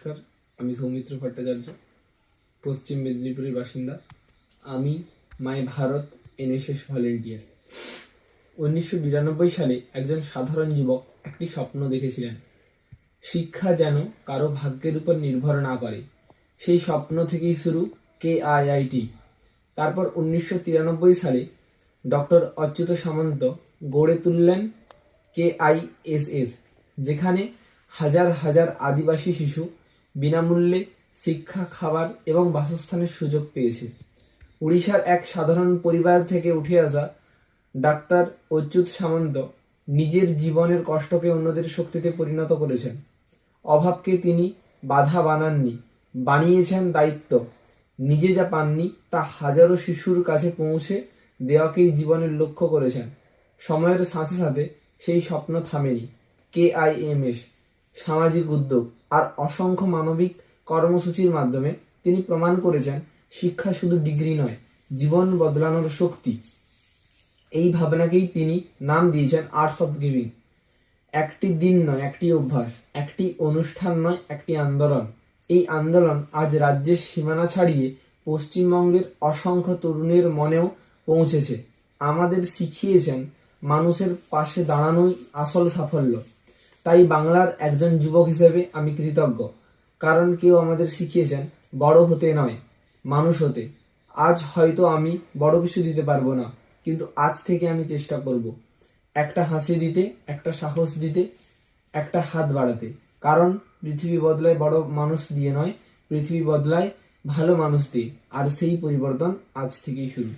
নমস্কার, আমি সৌমিত্র ভট্টাচার্য, পশ্চিম মেদিনীপুরের বাসিন্দা। আমি মাই ভারত এনএসএস ভলেন্টিয়ার। 1992 সালে একজন সাধারণ যুবক একটি স্বপ্ন দেখেছিলেন, শিক্ষা যেন কারো ভাগ্যের উপর নির্ভর না করে। সেই স্বপ্ন থেকেই শুরু KIIT। তারপর 1993 সালে ডক্টর অচ্যুত সামন্ত গড়ে তুললেন KISS, যেখানে হাজার হাজার আদিবাসী শিশু বিনামূল্যে শিক্ষা, খাবার এবং বাসস্থানের সুযোগ পেয়েছে। উড়িষ্যার এক সাধারণ পরিবার থেকে উঠে আসা ডাক্তার অচ্যুত সামন্ত নিজের জীবনের কষ্টকে অন্যদের শক্তিতে পরিণত করেছেন। অভাবকে তিনি বাধা বানাননি, বানিয়েছেন দায়িত্ব। নিজে যা পাননি তা হাজারো শিশুর কাছে পৌঁছে দেওয়াকেই জীবনের লক্ষ্য করেছেন। সময়ের সাথে সাথে সেই স্বপ্ন থামেনি। KIMS, সামাজিক উদ্যোগ আর অসংখ্য মানবিক কর্মসূচির মাধ্যমে তিনি প্রমাণ করেছেন শিক্ষা শুধু ডিগ্রি নয়, জীবন বদলানোর শক্তি। এই ভাবনাকেই তিনি নাম দিয়েছেন আর্টস অফ গিভিং। একটি দিন নয়, একটি অভ্যাস, একটি অনুষ্ঠান নয়, একটি আন্দোলন। এই আন্দোলন আজ রাজ্যের সীমানা ছাড়িয়ে পশ্চিমবঙ্গের অসংখ্য তরুণের মনেও পৌঁছেছে। আমাদের শিখিয়েছেন মানুষের পাশে দাঁড়ানোই আসল সাফল্য। তাই বাংলার একজন যুবক হিসেবে আমি কৃতজ্ঞ, কারণ কেউ আমাদের শিখিয়েছেন বড় হতে নয়, মানুষ হতে। আজ হয়তো আমি বড় কিছু দিতে পারবো না, কিন্তু আজ থেকে আমি চেষ্টা করব একটা হাসি দিতে, একটা সাহস দিতে, একটা হাত বাড়াতে। কারণ পৃথিবী বদলায় বড় মানুষ দিয়ে নয়, পৃথিবী বদলায় ভালো মানুষ দিয়ে। আর সেই পরিবর্তন আজ থেকেই শুরু।